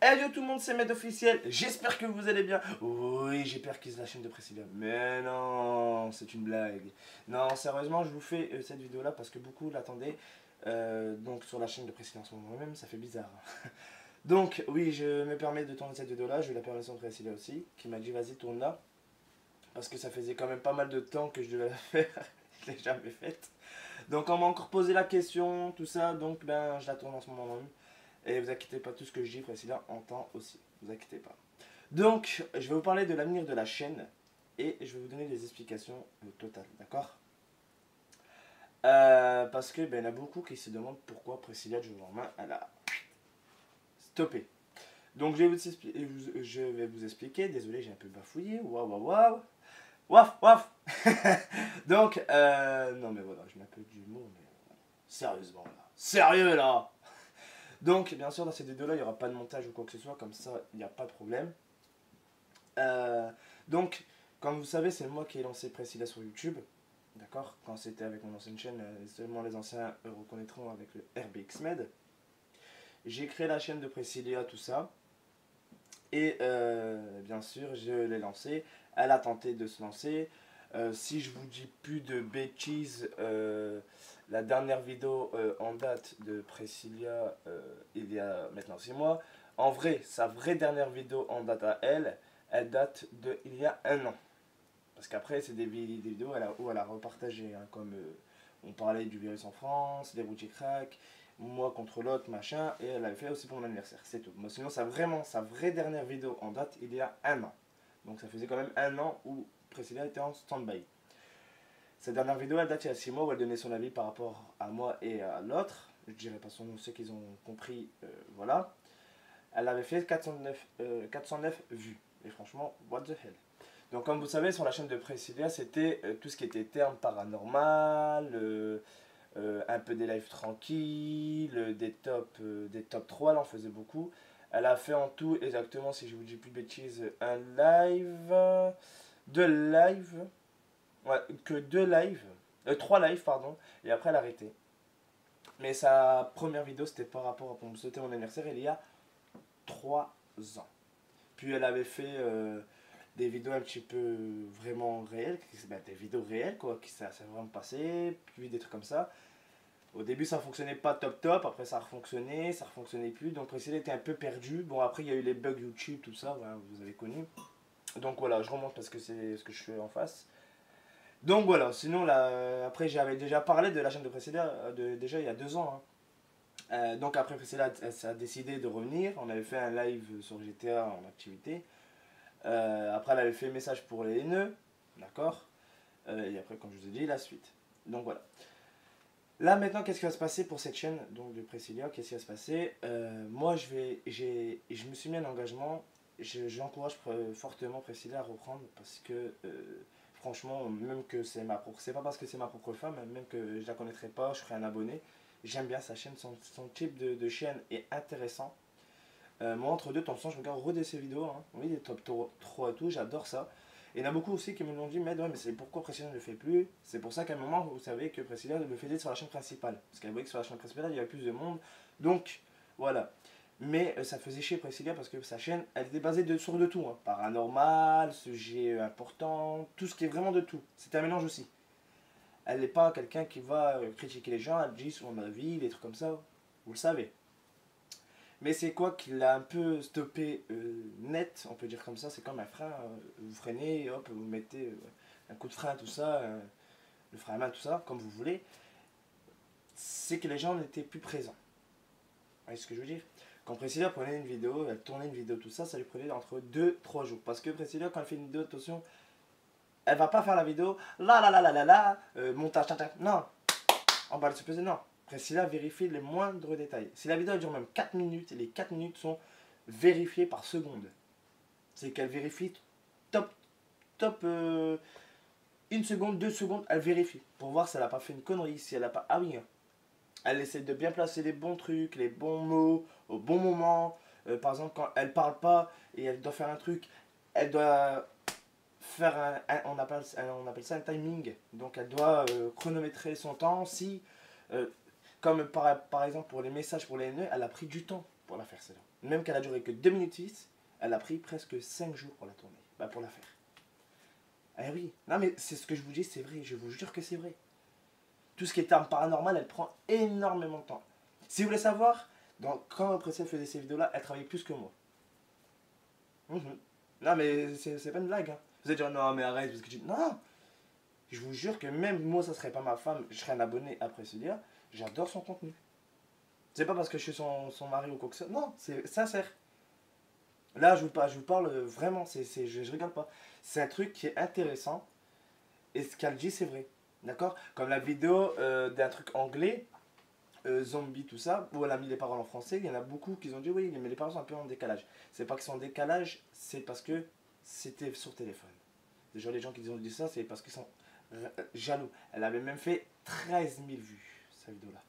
Hello tout le monde, c'est Med officiel, j'espère que vous allez bien. Oui, j'ai perquis la chaîne de Priscilla, mais non, c'est une blague. Non, sérieusement, je vous fais cette vidéo là parce que beaucoup l'attendaient. Donc sur la chaîne de Priscilla en ce moment même, ça fait bizarre. Donc oui, je me permets de tourner cette vidéo là, j'ai eu la permission de Priscilla aussi, qui m'a dit vas-y tourne là. Parce que ça faisait quand même pas mal de temps que je devais la faire, je l'ai jamais faite. Donc on m'a encore posé la question, tout ça, donc ben je la tourne en ce moment même. Et vous inquiétez pas, tout ce que je dis, Priscilla entend aussi. Vous inquiétez pas. Donc, je vais vous parler de l'avenir de la chaîne et je vais vous donner des explications totales, d'accord. Parce que ben, il y en a beaucoup qui se demandent pourquoi Priscilla du jour au lendemain, elle a stoppé. Donc, je vais vous expliquer. Désolé, j'ai un peu bafouillé. Waouh, waouh, waouh. Waf, waf. Donc, non mais voilà, je m'appelle du mot, mais sérieusement là. Sérieux là. Donc, bien sûr, dans cette vidéo-là, il n'y aura pas de montage ou quoi que ce soit, comme ça, il n'y a pas de problème. Euh, donc, comme vous savez, c'est moi qui ai lancé Priscilla sur YouTube. D'accord. Quand c'était avec mon ancienne chaîne, seulement les anciens reconnaîtront avec le RBXmed. J'ai créé la chaîne de Priscilla, tout ça. Et bien sûr, je l'ai lancée. Elle a tenté de se lancer. Si je vous dis plus de bêtises, la dernière vidéo en date de Priscilla, il y a maintenant 6 mois. En vrai, sa vraie dernière vidéo en date à elle, elle date de il y a un an. Parce qu'après, c'est des vidéos où elle a repartagé, hein, comme on parlait du virus en France, des routiers crack, moi contre l'autre, machin, et elle l'avait fait aussi pour mon anniversaire, c'est tout. Mais sinon, sa vraie dernière vidéo en date, il y a un an. Donc ça faisait quand même un an où Priscilla était en stand-by. Sa dernière vidéo, elle date il y a 6 mois où elle donnait son avis par rapport à moi et à l'autre. Je dirais pas son nom, ceux qui ont compris, voilà. Elle avait fait 409 vues. Et franchement, what the hell. Donc comme vous savez, sur la chaîne de Priscilla, c'était tout ce qui était terme paranormal, un peu des lives tranquilles, des top 3, elle en faisait beaucoup. Elle a fait en tout, exactement, si je vous dis plus de bêtises, un live, deux lives, ouais, que deux lives, trois lives, pardon, et après elle a arrêté. Mais sa première vidéo, c'était par rapport à pour me souhaiter mon anniversaire, il y a 3 ans. Puis elle avait fait des vidéos un petit peu vraiment réelles, ben, des vidéos réelles quoi, qui ça s'est vraiment passé, puis des trucs comme ça. Au début ça fonctionnait pas top top, après ça a refonctionnait plus, donc Priscilla était un peu perdu. Bon après il y a eu les bugs YouTube, tout ça, voilà, vous avez connu. Donc voilà, je remonte parce que c'est ce que je fais en face. Donc voilà, sinon là, après j'avais déjà parlé de la chaîne de Priscilla déjà il y a 2 ans. Hein. Donc après Priscilla a décidé de revenir, on avait fait un live sur GTA en activité. Après, elle avait fait message pour les haineux, d'accord. Et après, comme je vous ai dit, la suite. Donc voilà. Là maintenant, qu'est-ce qui va se passer pour cette chaîne donc de Priscilla? Qu'est-ce qui va se passer? Moi, je me suis mis un engagement. J'encourage fortement Priscilla à reprendre parce que franchement, même que c'est pas parce que c'est ma propre femme, même que je la connaîtrais pas, je ferai un abonné. J'aime bien sa chaîne, son type de chaîne est intéressant. Moi, entre deux, temps je regarde redès ses vidéos. Hein. Oui, des top 3 et tout, j'adore ça. Et il y en a beaucoup aussi qui me l'ont dit, mais ouais, mais c'est pourquoi Priscilla ne le fait plus? C'est pour ça qu'à un moment, vous savez que Priscilla le faisait sur la chaîne principale. Parce qu'elle voyait que sur la chaîne principale, il y avait plus de monde. Donc, voilà. Mais ça faisait chier Priscilla parce que sa chaîne, elle était basée sur de tout. Hein. Paranormal, sujet important, tout ce qui est vraiment de tout. C'est un mélange aussi. Elle n'est pas quelqu'un qui va critiquer les gens, elle dit son avis, des trucs comme ça. Vous le savez. Mais c'est quoi qui l'a un peu stoppé net, on peut dire comme ça, c'est comme un frein, vous freinez, hop, vous mettez un coup de frein, tout ça, le frein à main, tout ça, comme vous voulez, c'est que les gens n'étaient plus présents. Vous voyez ce que je veux dire? Quand Priscilla prenait une vidéo, elle tournait une vidéo, tout ça, ça lui prenait entre 2-3 jours. Parce que Priscilla, quand elle fait une vidéo, attention, elle va pas faire la vidéo, montage, non, en bas de se peser, non. Priscilla vérifie les moindres détails. Si la vidéo dure même 4 minutes, les 4 minutes sont vérifiées par seconde. C'est qu'elle vérifie top, top, 1 seconde, 2 secondes, elle vérifie. Pour voir si elle n'a pas fait une connerie, si elle n'a pas... Ah oui, hein. Elle essaie de bien placer les bons trucs, les bons mots, au bon moment. Par exemple, quand elle parle pas et elle doit faire un truc, elle doit faire on appelle ça un timing. Donc elle doit chronométrer son temps. Si, comme par exemple pour les messages pour les haineux, elle a pris du temps pour la faire celle-là. Même qu'elle a duré que 2 minutes 6, elle a pris presque 5 jours pour la tourner, bah, pour la faire. Eh oui, non mais c'est ce que je vous dis, c'est vrai, je vous jure que c'est vrai. Tout ce qui est arme paranormal, elle prend énormément de temps. Si vous voulez savoir, quand Priscilla faisait ces vidéos-là, elle travaillait plus que moi. Non mais c'est pas une blague. Hein. Vous allez dire non mais arrête, parce que non, je vous jure que même moi, ça serait pas ma femme, je serais un abonné à Priscilla, j'adore son contenu. C'est pas parce que je suis son mari ou quoi que ce soit, non, c'est sincère. Là, je vous parle vraiment, je rigole pas. C'est un truc qui est intéressant. Et ce qu'elle dit, c'est vrai. D'accord. Comme la vidéo d'un truc anglais, zombie, tout ça, où elle a mis les paroles en français, il y en a beaucoup qui ont dit oui, mais les paroles sont un peu en décalage. C'est pas qu'ils sont en décalage, c'est parce que c'était sur téléphone. Déjà, les gens qui ont dit ça, c'est parce qu'ils sont jaloux. Elle avait même fait 13 000 vues, cette vidéo-là.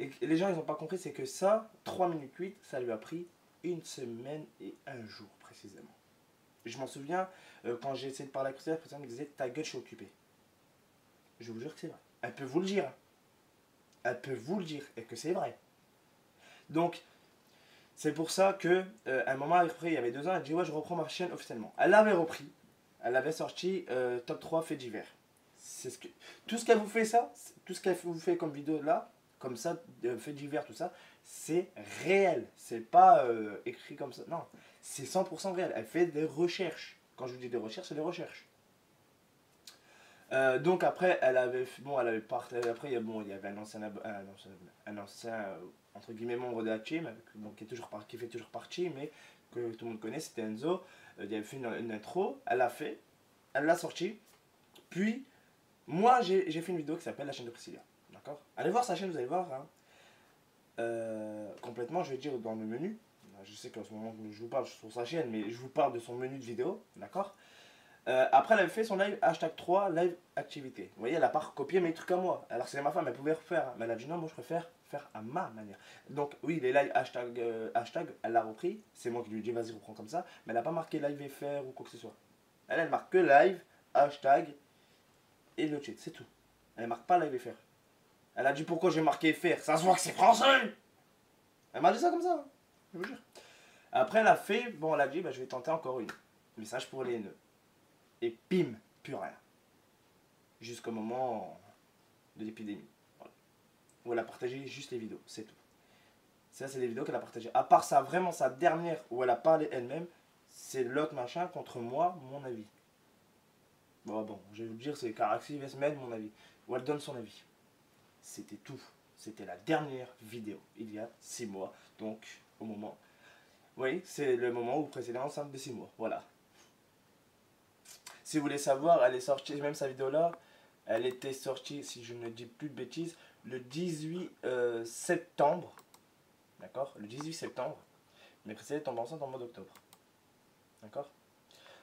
Et les gens, ils n'ont pas compris, c'est que ça, 3 minutes 8, ça lui a pris 1 semaine et 1 jour, précisément. Je m'en souviens, quand j'ai essayé de parler avec la personne me disait, ta gueule, je suis occupé. Je vous jure que c'est vrai. Elle peut vous le dire. Elle peut vous le dire, et que c'est vrai. Donc, c'est pour ça que, un moment après, il y avait 2 ans, elle dit, ouais, je reprends ma chaîne officiellement. Elle l'avait repris. Elle avait sorti top 3 faits divers. Tout ce qu'elle vous fait ça, tout ce qu'elle vous fait comme vidéo là, comme ça, faits divers, tout ça, c'est réel. C'est pas écrit comme ça. Non, c'est 100% réel. Elle fait des recherches. Quand je vous dis des recherches, c'est des recherches. Donc après, elle avait après, il y avait un ancien entre guillemets membre de la team, bon, qui fait toujours partie, mais que tout le monde connaît, c'était Enzo. Il avait fait une intro, elle l'a sortie. Puis, moi, j'ai fait une vidéo qui s'appelle la chaîne de Priscilla. D'accord. Allez voir sa chaîne, vous allez voir. Hein. Complètement, je vais dire dans le menu. Je sais qu'en ce moment, je vous parle sur sa chaîne, mais je vous parle de son menu de vidéo. D'accord. Après, elle avait fait son live hashtag 3 live activité. Vous voyez, elle a pas recopié mes trucs à moi. Alors que c'est ma femme, elle pouvait refaire. Mais elle a dit non, moi je préfère faire à ma manière. Donc, oui, les lives hashtag, elle l'a repris. C'est moi qui lui ai dit vas-y, reprends comme ça. Mais elle n'a pas marqué live FR ou quoi que ce soit. Elle marque que live, hashtag et le chat, c'est tout. Elle marque pas live FR. Elle a dit pourquoi j'ai marqué FR. Ça se voit que c'est français. Elle m'a dit ça comme ça. Hein. Je vous jure. Après, elle a fait, bon, elle a dit bah, je vais tenter encore une. Message pour les haineux. Et bim, plus rien. Jusqu'au moment de l'épidémie. Voilà. Où elle a partagé juste les vidéos, c'est tout. Ça, c'est les vidéos qu'elle a partagées. À part ça, vraiment sa dernière où elle a parlé elle-même, c'est l'autre machin contre moi, mon avis. Bon, je vais vous dire, c'est Caraxi Vesmed, mon avis. Où elle donne son avis. C'était tout. C'était la dernière vidéo, il y a 6 mois. Donc, au moment. Oui, c'est le moment où précédemment enceinte de 6 mois. Voilà. Si vous voulez savoir, elle est sortie, même sa vidéo là, elle était sortie, si je ne dis plus de bêtises, le 18 septembre. D'accord. Le 18 septembre. Mais Priscilla tombe enceinte en mois d'octobre. D'accord.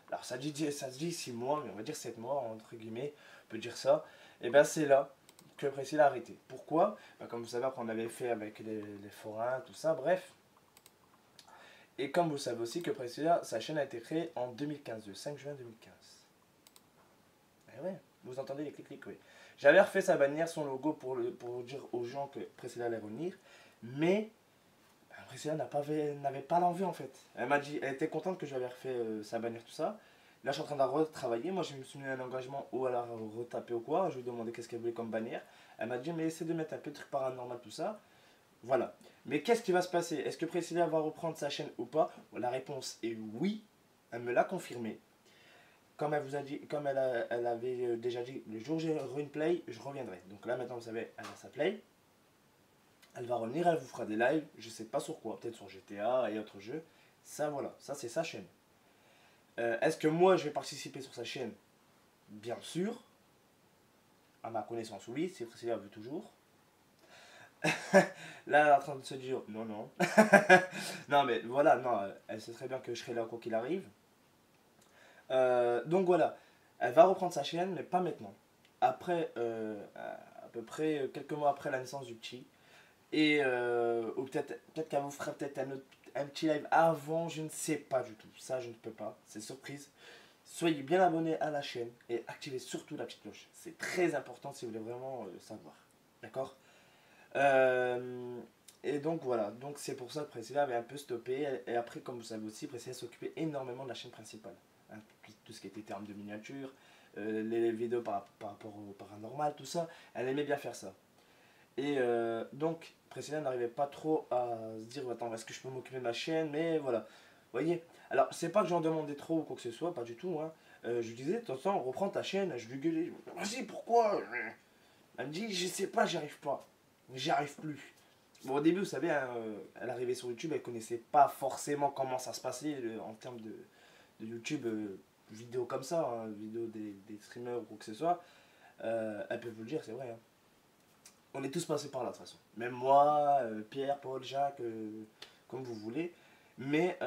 Alors ça se dit 6 mois, mais on va dire 7 mois, entre guillemets, on peut dire ça. Et bien c'est là que Priscilla a arrêté. Pourquoi? Comme vous savez, après on avait fait avec les forains, tout ça, bref. Et comme vous savez aussi que Priscilla, sa chaîne a été créée en 2015, le 5 juin 2015. Eh ouais, vous entendez les clics-clics, oui. J'avais refait sa bannière, son logo pour dire aux gens que Priscilla allait revenir, mais Priscilla n'avait pas l'envie en fait. Elle m'a dit, elle était contente que j'avais refait sa bannière, tout ça. Là, je suis en train de retravailler. Moi, je me suis mis un engagement ou à la retaper ou quoi. Je lui ai demandé qu'est-ce qu'elle voulait comme bannière. Elle m'a dit, mais essaie de mettre un peu de truc paranormal, tout ça. Voilà. Mais qu'est-ce qui va se passer? Est-ce que Priscilla va reprendre sa chaîne ou pas? La réponse est oui. Elle me l'a confirmé. Comme elle vous a dit, comme elle avait déjà dit, le jour où j'ai une play, je reviendrai. Donc là, maintenant, vous savez, elle a sa play. Elle va revenir, elle vous fera des lives. Je sais pas sur quoi. Peut-être sur GTA et autres jeux. Ça, voilà. Ça, c'est sa chaîne. Est-ce que moi, je vais participer sur sa chaîne? Bien sûr. À ma connaissance, oui. Si Priscilla veut toujours. Là, elle est en train de se dire non, non. Non, mais voilà, non, elle sait très bien que je serai là quoi qu'il arrive. Donc voilà, elle va reprendre sa chaîne, mais pas maintenant. Après, à peu près quelques mois après la naissance du petit. Et ou peut-être qu'elle vous fera peut-être un petit live avant, je ne sais pas du tout. Ça, je ne peux pas, c'est surprise. Soyez bien abonnés à la chaîne et activez surtout la petite cloche. C'est très important si vous voulez vraiment savoir. D'accord. Et donc voilà, donc c'est pour ça que Priscilla avait un peu stoppé. Et après, comme vous savez aussi, Priscilla s'occupait énormément de la chaîne principale. Hein, tout ce qui était termes de miniature, les vidéos par rapport au paranormal, tout ça, elle aimait bien faire ça. Et donc, Priscilla n'arrivait pas trop à se dire, attends, est-ce que je peux m'occuper de ma chaîne? Mais voilà, vous voyez. Alors, c'est pas que j'en demandais trop ou quoi que ce soit, pas du tout. Hein. Je lui disais, de temps en temps, reprends ta chaîne. Je lui gueulais, vas-y, pourquoi? Elle me dit, je sais pas, j'y arrive pas. J'y arrive plus. Bon, au début, vous savez, hein, elle arrivait sur YouTube, elle connaissait pas forcément comment ça se passait en termes de YouTube, vidéo comme ça, hein, vidéo des streamers ou quoi que ce soit. Elle peut vous le dire, c'est vrai. Hein. On est tous passés par là, de toute façon. Même moi, Pierre, Paul, Jacques, comme vous voulez. Mais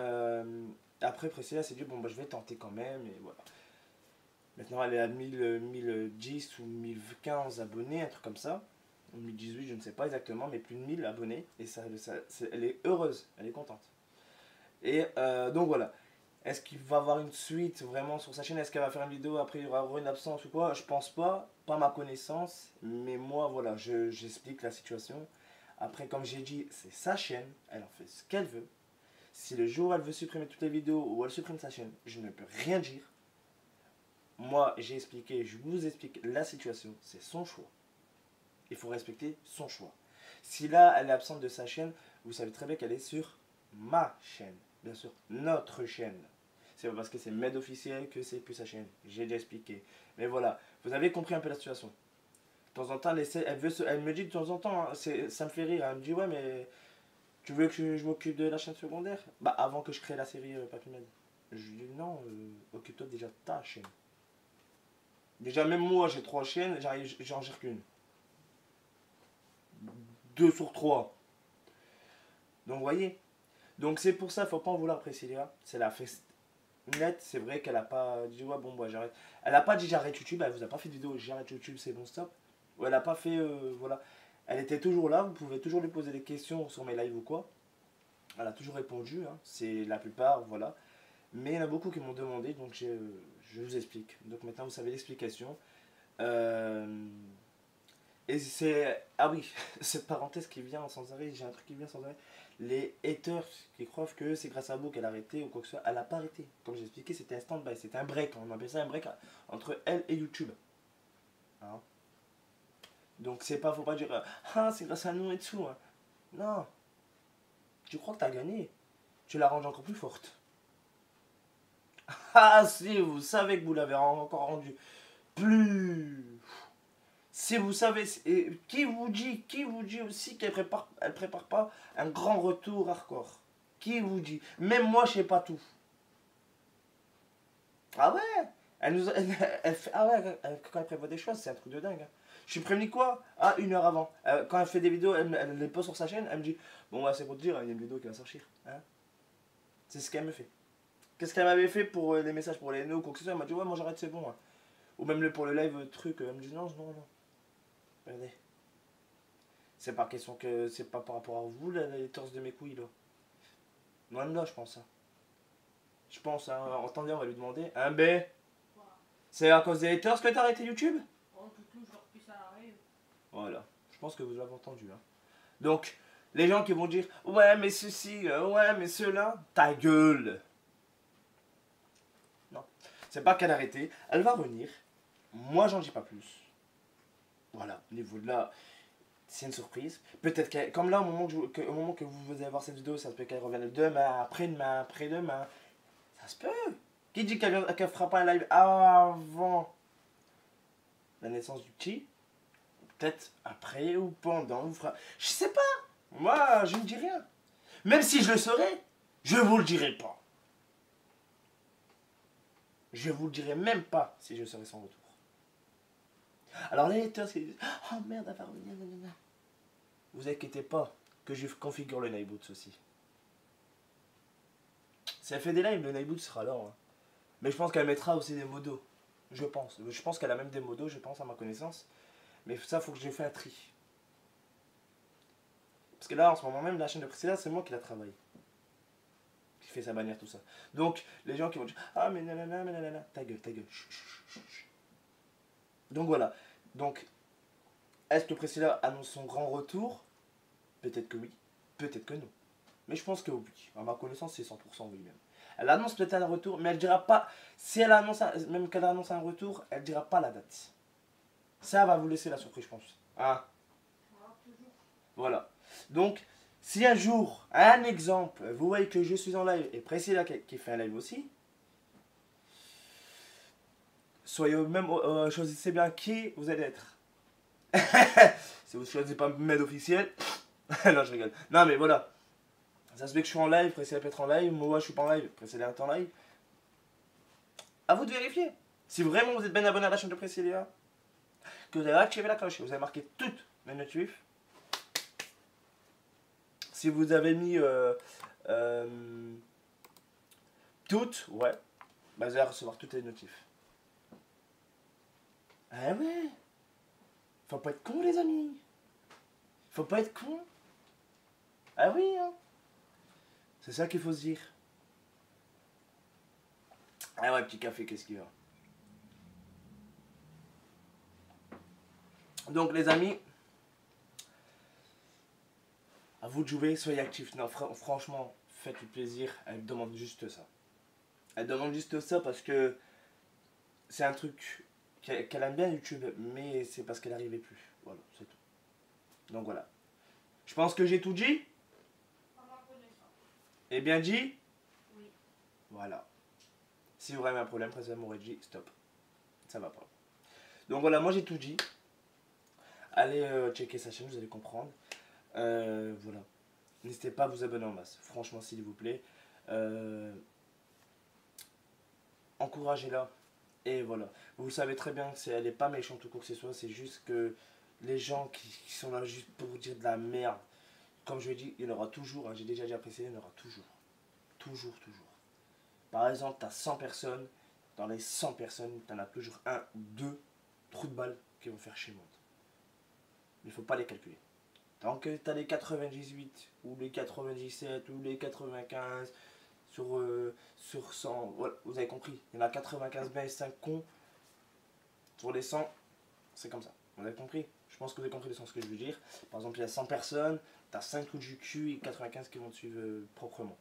après, Priscilla s'est dit, bon, bah, je vais tenter quand même, et voilà. Maintenant, elle est à 1010 ou 1015 abonnés, un truc comme ça. 1018, je ne sais pas exactement, mais plus de 1000 abonnés. Et elle est heureuse, elle est contente. Et donc voilà. Est-ce qu'il va avoir une suite vraiment sur sa chaîne? Est-ce qu'elle va faire une vidéo après il y aura une absence ou quoi? Je pense pas, pas à ma connaissance. Mais moi, voilà, j'explique la situation. Après, comme j'ai dit, c'est sa chaîne. Elle en fait ce qu'elle veut. Si le jour où elle veut supprimer toutes les vidéos ou elle supprime sa chaîne, je ne peux rien dire. Moi, j'ai expliqué, je vous explique la situation. C'est son choix. Il faut respecter son choix. Si là, elle est absente de sa chaîne, vous savez très bien qu'elle est sur ma chaîne. Bien sûr, notre chaîne. C'est pas parce que c'est Med officiel que c'est plus sa chaîne. J'ai déjà expliqué. Mais voilà, vous avez compris un peu la situation. De temps en temps, elle me dit de temps en temps, hein, ça me fait rire. Elle me dit, ouais, mais tu veux que je m'occupe de la chaîne secondaire? Bah, avant que je crée la série Papy Med. Je lui dis, non, occupe-toi déjà de ta chaîne. Déjà, même moi, j'ai 3 chaînes, j'en gère qu'une. 2 sur 3. Donc, vous voyez. Donc, c'est pour ça, faut pas en vouloir Priscilla. C'est la fête nette. C'est vrai qu'elle a pas dit, ouais, bon, bah, j'arrête. Elle a pas dit, j'arrête YouTube. Elle vous a pas fait de vidéo, j'arrête YouTube, c'est bon, stop. Ou elle a pas fait, voilà. Elle était toujours là. Vous pouvez toujours lui poser des questions sur mes lives ou quoi. Elle a toujours répondu. Hein. C'est la plupart, voilà. Mais il y en a beaucoup qui m'ont demandé, donc je vous explique. Donc, maintenant, vous savez l'explication. Euh, Et c'est. Ah oui, cette parenthèse qui vient sans arrêt, j'ai un truc qui vient sans arrêt. Les haters qui croient que c'est grâce à vous qu'elle a arrêté ou quoi que ce soit, elle n'a pas arrêté. Comme j'ai expliqué, c'était un stand-by, c'était un break. On appelle ça un break entre elle et YouTube. Hein. Donc c'est pas, faut pas dire ah c'est grâce à nous et tout. Hein. Non, tu crois que t'as gagné. Tu la rends encore plus forte. Ah si, vous savez que vous l'avez encore rendu plus. Si vous savez, qui vous dit aussi elle prépare pas un grand retour hardcore? Qui vous dit? Même moi, je sais pas tout. Ah ouais? Elle fait, ah ouais, quand elle prévoit des choses, c'est un truc de dingue. Hein. Je suis prévenu quoi? Ah, 1 heure avant. Quand elle fait des vidéos, elle les poste sur sa chaîne, elle me dit, bon, ouais, c'est pour te dire, il y a une vidéo qui va sortir. Hein? C'est ce qu'elle me fait. Qu'est-ce qu'elle m'avait fait pour les messages pour les nœuds ou quoi que ce soit? Elle m'a dit, ouais, moi j'arrête, c'est bon. Hein. Ou même pour le live truc, elle me dit, non, non, non. Regardez. C'est pas question que c'est pas par rapport à vous les torses de mes couilles là. Loin de là je pense. Hein. Je pense, hein, entendez, on va lui demander. Un B. C'est à cause des haters que t'as arrêté YouTube? Oh, tout, je leur pisse à l'arrêt. Voilà. Je pense que vous l'avez entendu. Hein. Donc, les gens qui vont dire ouais mais ceci, ouais mais cela, ta gueule. Non. C'est pas qu'elle a arrêté. Elle va revenir. Moi j'en dis pas plus. Voilà. Au niveau de là. C'est une surprise. Peut-être que, comme là, au moment au moment que vous allez voir cette vidéo, ça se peut qu'elle revienne demain, après-demain, après-demain. Ça se peut. Qui dit qu'elle fera pas un live avant la naissance du petit? Peut-être après ou pendant. Je sais pas. Moi, je ne dis rien. Même si je le saurais, je vous le dirai pas. Je vous le dirai même pas si je serais sans retour. Alors les haters qui disent oh merde, elle va revenir, nanana. Vous inquiétez pas que je configure le Nightboots aussi. Si elle fait des lives, le Nightboots sera là. Hein. Mais je pense qu'elle mettra aussi des modos. Je pense. Je pense qu'elle a même des modos, je pense, à ma connaissance. Mais ça, faut que je fasse un tri. Parce que là, en ce moment même, la chaîne de Priscilla, c'est moi qui la travaille. Qui fait sa bannière, tout ça. Donc, les gens qui vont dire ah, mais nanana, mais nanana. Ta gueule, ta gueule. Chut, chut, chut. Donc voilà. Donc, est-ce que Priscilla annonce son grand retour? Peut-être que oui. Peut-être que non. Mais je pense que oui. À ma connaissance, c'est 100% oui même. Elle annonce peut-être un retour, mais elle dira pas. Si elle annonce, même qu'elle annonce un retour, elle dira pas la date. Ça va vous laisser la surprise, je pense. Hein? Voilà. Donc, si un jour, un exemple, vous voyez que je suis en live et Priscilla qui fait un live aussi, soyez même, choisissez bien qui vous allez être. Si vous ne choisissez pas Med officiel, non, je rigole. Non, mais voilà. Ça se fait que je suis en live, Priscilla peut être en live, moi je suis pas en live, Priscilla est en live. À vous de vérifier. Si vraiment vous êtes bien abonné à la chaîne de Priscilla, que vous avez activé la cloche, vous avez marqué toutes les notifs. Si vous avez mis toutes, ouais, bah vous allez recevoir toutes les notifs. Ah ouais. Faut pas être con, les amis. Faut pas être con. Ah oui, hein. C'est ça qu'il faut se dire. Ah ouais, petit café, qu'est-ce qu'il y a? Donc, les amis, à vous de jouer, soyez actifs. Non, franchement, faites-lui plaisir. Elle demande juste ça. Elle demande juste ça parce que c'est un truc qu'elle aime bien YouTube, mais c'est parce qu'elle n'arrivait plus. Voilà, c'est tout. Donc voilà. Je pense que j'ai tout dit. Et bien dit. Oui. Voilà. Si vous avez un problème, Président m'aurait dit stop. Ça va pas. Donc voilà, moi j'ai tout dit. Allez checker sa chaîne, vous allez comprendre. Voilà. N'hésitez pas à vous abonner en masse. Franchement, s'il vous plaît. Encouragez-la. Et voilà. Vous savez très bien que elle n'est pas méchante ou quoi que ce soit. C'est juste que les gens qui sont là juste pour vous dire de la merde. Comme je l'ai dit, il y en aura toujours. Hein, j'ai déjà apprécié, il y en aura toujours. Toujours, toujours. Par exemple, tu as 100 personnes. Dans les 100 personnes, tu en as toujours un ou deux trous de balles qui vont faire chier le monde. Il ne faut pas les calculer. Tant que tu as les 98 ou les 97 ou les 95 sur 100, voilà, vous avez compris. Il y en a 95 bien et 5 cons. Sur les 100, c'est comme ça. Vous avez compris? Je pense que vous avez compris le sens que je veux dire. Par exemple, il y a 100 personnes, tu as 5 trous du cul et 95 qui vont te suivre proprement.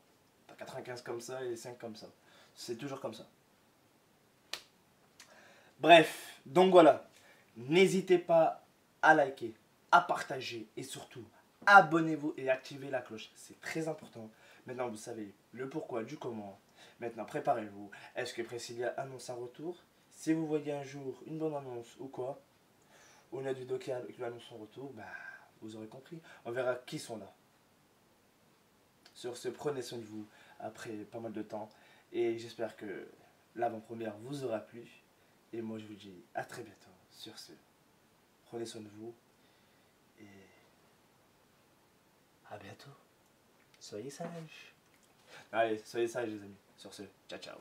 Tu as 95 comme ça et 5 comme ça. C'est toujours comme ça. Bref, donc voilà. N'hésitez pas à liker, à partager et surtout abonnez-vous et activez la cloche. C'est très important. Maintenant, vous savez le pourquoi du comment. Maintenant, préparez-vous. Est-ce que Priscilla annonce un retour? Si vous voyez un jour une bonne annonce ou quoi, ou une vidéo qui annonce son retour, bah, vous aurez compris. On verra qui sont là. Sur ce, prenez soin de vous après pas mal de temps. Et j'espère que l'avant-première vous aura plu. Et moi, je vous dis à très bientôt. Sur ce, prenez soin de vous. Et à bientôt. Soyez sages. Allez, soyez sages, les amis. Sur ce, ciao, ciao.